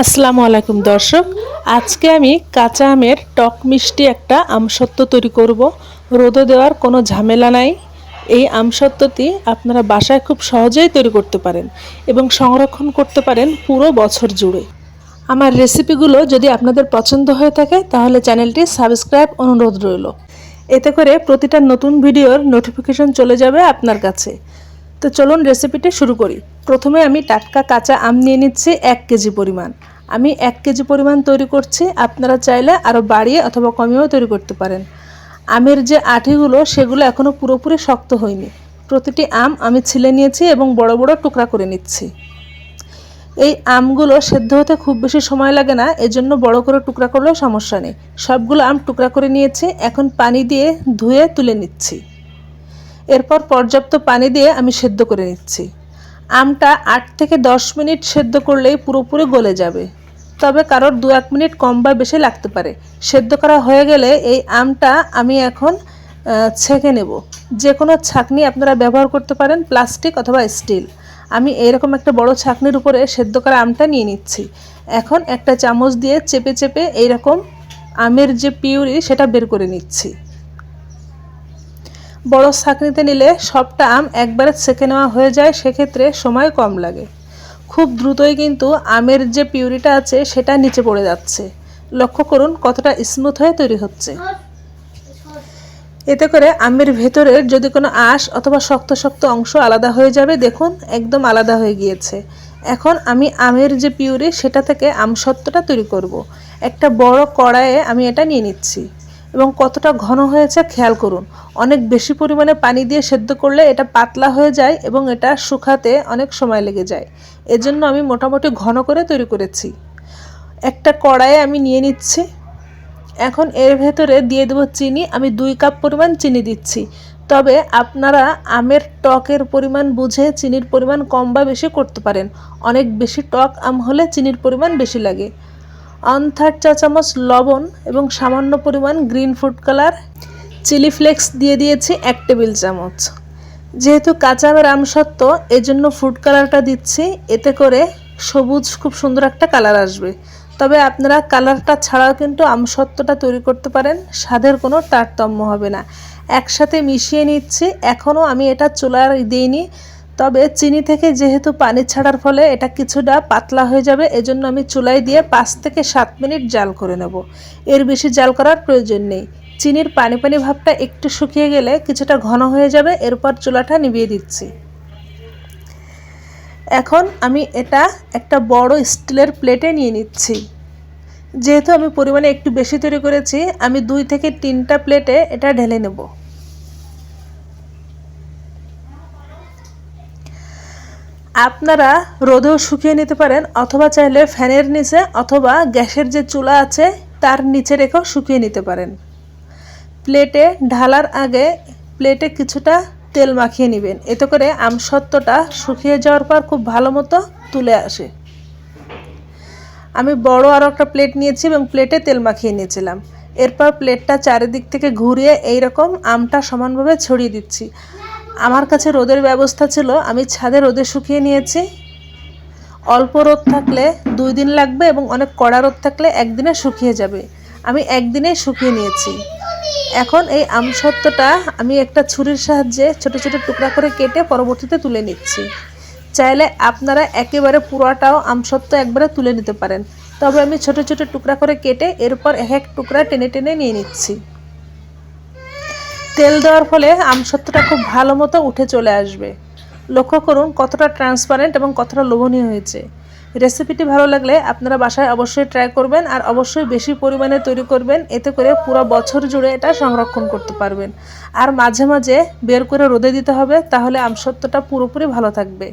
আসসালামু আলাইকুম দর্শক, আজকে আমি কাঁচা আমের টক মিষ্টি একটা আমসত্ত্ব তৈরি করব। রোদে দেওয়ার কোনো ঝামেলা নাই। এই আমসত্ত্বটি আপনারা বাসায় খুব সহজেই তৈরি করতে পারেন এবং সংরক্ষণ করতে পারেন পুরো বছর জুড়ে। আমার রেসিপিগুলো যদি আপনাদের পছন্দ হয়ে থাকে তাহলে চ্যানেলটি সাবস্ক্রাইব অনুরোধ রইল। এতে করে প্রতিটা নতুন ভিডিওর নোটিফিকেশন চলে যাবে আপনার কাছে। তো চলুন রেসিপিটি শুরু করি। প্রথমে আমি টাটকা কাঁচা আম নিয়ে নিচ্ছি 1 কেজি পরিমাণ। আমি 1 কেজি পরিমাণ তৈরি করছি, আপনারা চাইলে আরও বাড়িয়ে অথবা কমিয়েও তৈরি করতে পারেন। আমের যে আঠিগুলো সেগুলো এখনও পুরোপুরি শক্ত হয়নি। প্রতিটি আম আমি ছিলে নিয়েছি এবং বড় বড় টুকরা করে নিচ্ছি। এই আমগুলো সেদ্ধ হতে খুব বেশি সময় লাগে না, এজন্য বড় করে টুকরা করলেও সমস্যা নেই। সবগুলো আম টুকরা করে নিয়েছি, এখন পানি দিয়ে ধুয়ে তুলে নিচ্ছি। এরপর পর্যাপ্ত পানি দিয়ে আমি সেদ্ধ করে নিচ্ছি। আমটা 8 থেকে 10 মিনিট সেদ্ধ করলেই পুরোপুরি গলে যাবে, তবে কারোর 2-1 মিনিট কম বা বেশি লাগতে পারে। সেদ্ধ করা হয়ে গেলে এই আমটা আমি এখন ছেঁকে নেব। যে কোনো ছাঁকনি আপনারা ব্যবহার করতে পারেন, প্লাস্টিক অথবা স্টিল। আমি এইরকম একটা বড় ছাঁকনির উপরে সেদ্ধ করা আমটা নিয়ে নিচ্ছি। এখন একটা চামচ দিয়ে চেপে চেপে এইরকম আমের যে পিউরি সেটা বের করে নিচ্ছি। বড় ছাঁকনিতে নিলে সবটা আম একবারে ছেঁকে নেওয়া হয়ে যায়, সেক্ষেত্রে সময় কম লাগে। খুব দ্রুতই কিন্তু আমের যে পিউরিটা আছে সেটা নিচে পড়ে যাচ্ছে। লক্ষ্য করুন কতটা স্মুথ হয়ে তৈরি হচ্ছে। এতে করে আমের ভেতরের যদি কোনো আঁশ অথবা শক্ত শক্ত অংশ আলাদা হয়ে যাবে। দেখুন একদম আলাদা হয়ে গিয়েছে। এখন আমি আমের যে পিউরি সেটা থেকে আমসত্ত্বটা তৈরি করব। একটা বড় কড়াইয়ে আমি এটা নিয়ে নিচ্ছি এবং কতটা ঘন হয়েছে খেয়াল করুন। অনেক বেশি পরিমাণে পানি দিয়ে সেদ্ধ করলে এটা পাতলা হয়ে যায় এবং এটা শুকাতে অনেক সময় লেগে যায়। এজন্য আমি মোটামুটি ঘন করে তৈরি করেছি। একটা কড়াইয়ে আমি নিয়ে নিচ্ছি। এখন এর ভেতরে দিয়ে দেবো চিনি। আমি 2 কাপ পরিমাণ চিনি দিচ্ছি, তবে আপনারা আমের টকের পরিমাণ বুঝে চিনির পরিমাণ কম বা বেশি করতে পারেন। অনেক বেশি টক আম হলে চিনির পরিমাণ বেশি লাগে। 1/3 চা চামচ লবণ এবং সামান্য পরিমাণ green food colour, chilli flakes দিয়ে দিয়েছি 1 টেবিল চামচ। যেহেতু কাঁচা আমের আমসত্ত্ব এজন্য ফুড কালারটা দিচ্ছি, এতে করে সবুজ খুব সুন্দর একটা কালার আসবে। তবে আপনারা কালারটা ছাড়াও কিন্তু আমসত্ত্বটা তৈরি করতে পারেন, স্বাদের কোনো তারতম্য হবে না। একসাথে মিশিয়ে নিচ্ছি। এখনও আমি এটা চুলায় দিইনি, তবে চিনি থেকে যেহেতু পানি ছাড়ার ফলে এটা কিছুটা পাতলা হয়ে যাবে, এজন্য আমি চুলায় দিয়ে 5 থেকে 7 মিনিট জাল করে নেব। এর বেশি জাল করার প্রয়োজন নেই। চিনির পানি পানি ভাবটা একটু শুকিয়ে গেলে কিছুটা ঘন হয়ে যাবে। এরপর চুলাটা নিভিয়ে দিচ্ছি। এখন আমি এটা একটা বড় স্টিলের প্লেটে নিয়ে নিচ্ছি। যেহেতু আমি পরিমাণে একটু বেশি তৈরি করেছি, আমি 2 থেকে 3টা প্লেটে এটা ঢেলে নেব। আপনারা রোদেও শুকিয়ে নিতে পারেন, অথবা চাইলে ফ্যানের নিচে অথবা গ্যাসের যে চুলা আছে তার নিচে রেখেও শুকিয়ে নিতে পারেন। প্লেটে ঢালার আগে প্লেটে কিছুটা তেল মাখিয়ে নেবেন, এতে করে আমসত্ত্বটা শুকিয়ে যাওয়ার পর খুব ভালো মতো তুলে আসে। আমি বড় আরও একটা প্লেট নিয়েছি এবং প্লেটে তেল মাখিয়ে নিয়েছিলাম। এরপর প্লেটটা চারিদিক থেকে ঘুরিয়ে এইরকম আমটা সমানভাবে ছড়িয়ে দিচ্ছি। আমার কাছে রোদের ব্যবস্থা ছিল, আমি ছাদে রোদে শুকিয়ে নিয়েছি। অল্প রোদ থাকলে 2 দিন লাগবে এবং অনেক কড়া রোদ থাকলে 1 দিনে শুকিয়ে যাবে। আমি 1 দিনেই শুকিয়ে নিয়েছি। এখন এই আমসত্ত্বটা আমি একটা ছুরির সাহায্যে ছোট ছোট টুকরা করে কেটে পরবর্তীতে তুলে নিচ্ছি। চাইলে আপনারা একেবারে পুরোটাও আমসত্ত্ব একবারে তুলে নিতে পারেন, তবে আমি ছোট ছোট টুকরা করে কেটে এরপর এক টুকরা টেনে টেনে নিয়ে নিচ্ছি। তেল দেওয়ার ফলে আমসত্ত্বটা খুব ভালো মতো উঠে চলে আসবে। লক্ষ্য করুন কতটা ট্রান্সপারেন্ট এবং কতটা লোভনীয় হয়েছে। রেসিপিটি ভালো লাগলে আপনারা বাসায় অবশ্যই ট্রাই করবেন, আর অবশ্যই বেশি পরিমাণে তৈরি করবেন। এতে করে পুরো বছর জুড়ে এটা সংরক্ষণ করতে পারবেন। আর মাঝে মাঝে বের করে রোদে দিতে হবে, তাহলে আমসত্ত্বটা পুরোপুরি ভালো থাকবে।